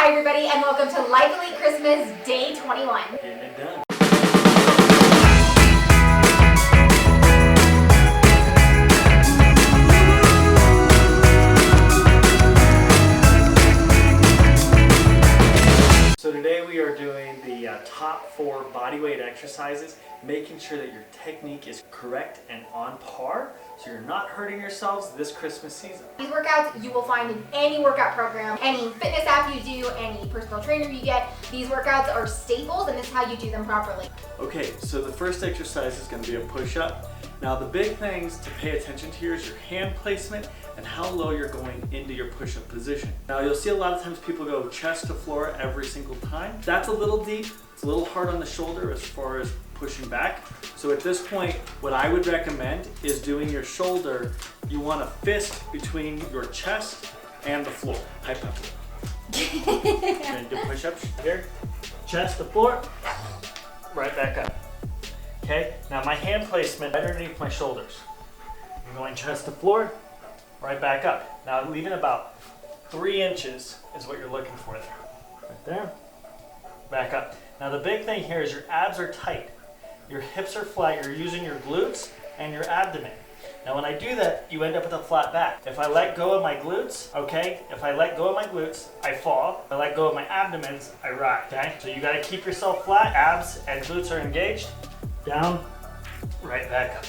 Hi everybody and welcome to Life Elite Christmas Day 21. Getting it done. So today we are doing the top 4 bodyweight exercises, making sure that your technique is correct and on par so you're not hurting yourselves this Christmas season. These workouts you will find in any workout program, any fitness app you do, any personal trainer you get. These workouts are staples and this is how you do them properly. Okay, so the first exercise is going to be a push-up. Now the big things to pay attention to here is your hand placement and how low you're going into your push-up position. Now you'll see a lot of times people go chest to floor every single time. That's a little deep, it's a little hard on the shoulder as far as pushing back. So at this point, what I would recommend is doing your shoulder, you want a fist between your chest and the floor. High pump. You're gonna do push-ups here, chest to floor, right back up. Okay, now my hand placement right underneath my shoulders. I'm going chest to floor, right back up. Now leaving about 3 inches is what you're looking for there. Right there, back up. Now the big thing here is your abs are tight. Your hips are flat, you're using your glutes and your abdomen. Now when I do that, you end up with a flat back. If I let go of my glutes, okay, if I let go of my glutes, I fall. If I let go of my abdomens, I rise, okay? So you gotta keep yourself flat, abs and glutes are engaged. Down, right back up.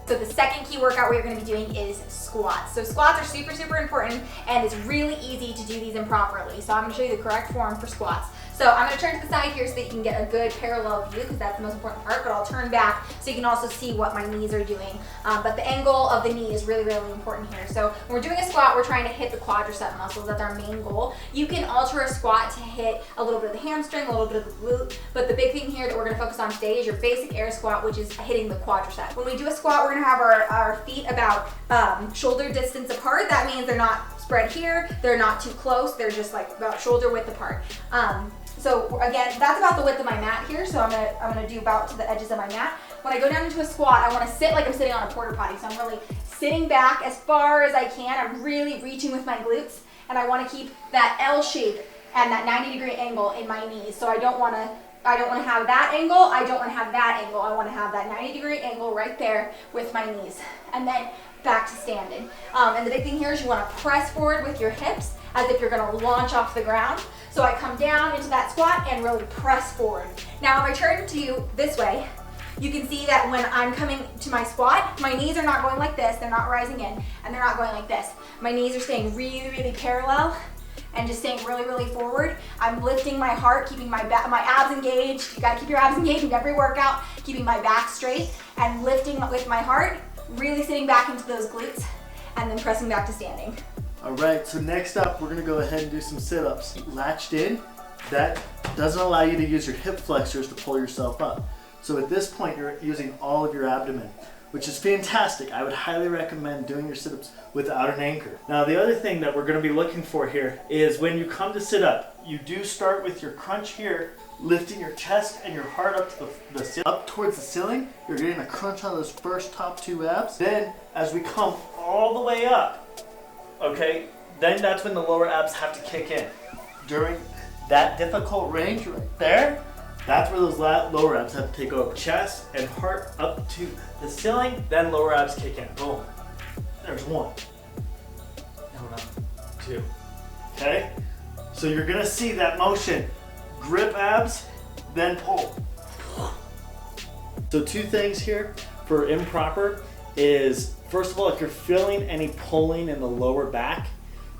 So the second key workout we're going to be doing is squats. So squats are super important and it's really easy to do these improperly. So I'm going to show you the correct form for squats. So I'm going to turn to the side here so that you can get a good parallel view because that's the most important part, but I'll turn back so you can also see what my knees are doing. But the angle of the knee is really important here. So when we're doing a squat, we're trying to hit the quadricep muscles. That's our main goal. You can alter a squat to hit a little bit of the hamstring, a little bit of the glute, but the big thing here that we're going to focus on today is your basic air squat, which is hitting the quadricep. When we do a squat, we're going to have our feet about shoulder distance apart. That means they're not spread here, they're not too close, they're just like about shoulder width apart. So again, that's about the width of my mat here, so I'm gonna do about to the edges of my mat. When I go down into a squat, I wanna sit like I'm sitting on a porta potty, so I'm really sitting back as far as I can. I'm really reaching with my glutes, and I wanna keep that L shape and that 90-degree angle in my knees. So I don't wanna have that angle, I don't wanna have that angle. I wanna have that 90-degree angle right there with my knees. And then back to standing. And the big thing here is you wanna press forward with your hips as if you're gonna launch off the ground. So I come down into that squat and really press forward. Now if I turn to you this way, you can see that when I'm coming to my squat, my knees are not going like this, they're not rising in, and they're not going like this. My knees are staying really parallel and just staying really forward. I'm lifting my heart, keeping my abs engaged. You gotta keep your abs engaged in every workout, keeping my back straight and lifting with my heart, really sitting back into those glutes and then pressing back to standing. All right, so next up, we're gonna go ahead and do some sit-ups. Latched in, that doesn't allow you to use your hip flexors to pull yourself up. So at this point, you're using all of your abdomen, which is fantastic. I would highly recommend doing your sit-ups without an anchor. Now, the other thing that we're gonna be looking for here is when you come to sit up, you do start with your crunch here, lifting your chest and your heart up to up towards the ceiling. You're getting a crunch on those first top 2 abs. Then, as we come all the way up, okay, then that's when the lower abs have to kick in. During that difficult range right there, that's where those lower abs have to take over. Chest and heart up to the ceiling, then lower abs kick in. Boom. There's 1. No, 2. Okay? So you're gonna see that motion. Grip abs, then pull. So 2 things here for improper is, first of all, if you're feeling any pulling in the lower back,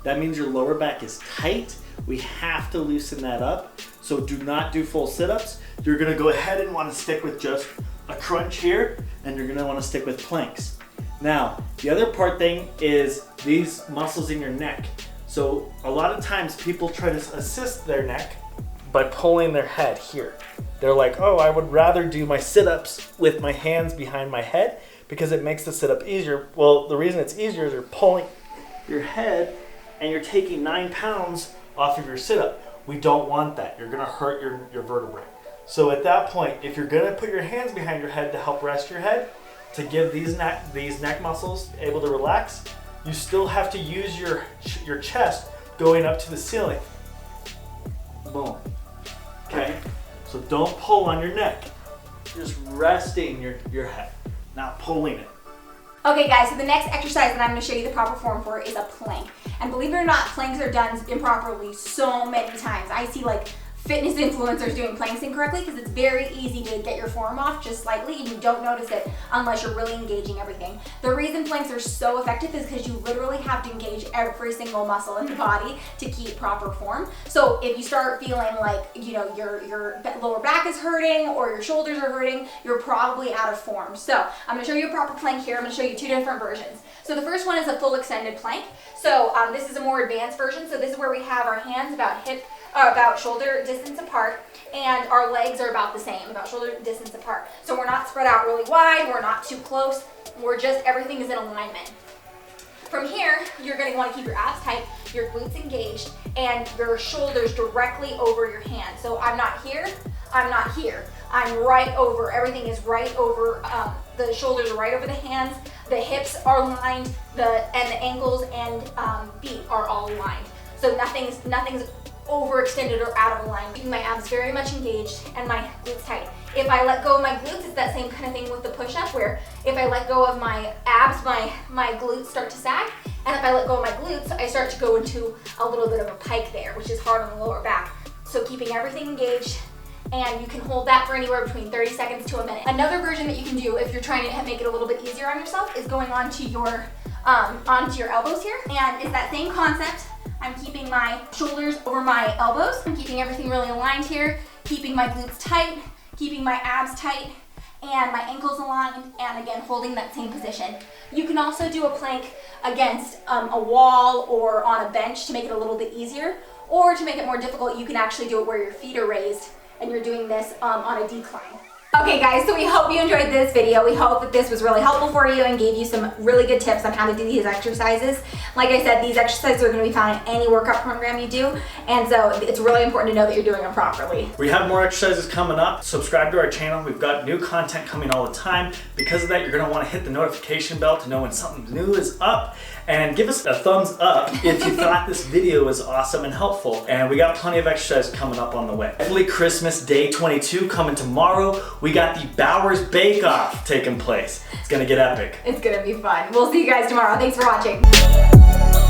that means your lower back is tight. We have to loosen that up. So do not do full sit-ups. You're gonna go ahead and wanna stick with just a crunch here, and you're gonna wanna stick with planks. Now, the other part thing is these muscles in your neck. So a lot of times people try to assist their neck by pulling their head here. They're like, oh, I would rather do my sit-ups with my hands behind my head because it makes the sit-up easier. Well, the reason it's easier is you're pulling your head and you're taking 9 pounds off of your sit-up. We don't want that. You're gonna hurt your vertebrae. So at that point, if you're gonna put your hands behind your head to help rest your head, to give these neck muscles able to relax, you still have to use your chest going up to the ceiling. boom. Okay? So don't pull on your neck. Just resting your head, not pulling it. Okay guys, so the next exercise that I'm going to show you the proper form for is a plank. And believe it or not, planks are done improperly so many times. I see like fitness influencers doing planks incorrectly because it's very easy to get your form off just slightly and you don't notice it unless you're really engaging everything. The reason planks are so effective is because you literally have to engage every single muscle in the body to keep proper form. So if you start feeling like, you know, your lower back is hurting or your shoulders are hurting, you're probably out of form. So I'm going to show you a proper plank here. I'm going to show you two different versions. So the first one is a full extended plank. So this is a more advanced version. So this is where we have our hands about shoulder distance apart, and our legs are about the same, about shoulder distance apart. So we're not spread out really wide, we're not too close, everything is in alignment. From here, you're going to want to keep your abs tight, your glutes engaged, and your shoulders directly over your hands. So I'm not here, I'm not here. I'm right over, everything is right over, the shoulders are right over the hands, the hips are aligned, and the ankles and feet are all aligned. So nothing's overextended or out of alignment. Keeping my abs very much engaged and my glutes tight. If I let go of my glutes, it's that same kind of thing with the push-up where if I let go of my abs, my glutes start to sag. And if I let go of my glutes, I start to go into a little bit of a pike there, which is hard on the lower back. So keeping everything engaged, and you can hold that for anywhere between 30 seconds to a minute. Another version that you can do if you're trying to make it a little bit easier on yourself is going onto your elbows here. And it's that same concept. I'm keeping my shoulders over my elbows. I'm keeping everything really aligned here, keeping my glutes tight, keeping my abs tight, and my ankles aligned, and again, holding that same position. You can also do a plank against a wall or on a bench to make it a little bit easier, or to make it more difficult, you can actually do it where your feet are raised and you're doing this on a decline. Okay guys, so we hope you enjoyed this video. We hope that this was really helpful for you and gave you some really good tips on how to do these exercises. Like I said, these exercises are going to be found in any workout program you do, and so it's really important to know that you're doing them properly. We have more exercises coming up. Subscribe to our channel. We've got new content coming all the time. Because of that, you're going to want to hit the notification bell to know when something new is up, and give us a thumbs up if you thought this video was awesome and helpful. And we got plenty of exercises coming up on the way. Life Elite Christmas Day 22 coming tomorrow. We got the Bowers Bake Off taking place. It's gonna get epic. It's gonna be fun. We'll see you guys tomorrow. Thanks for watching.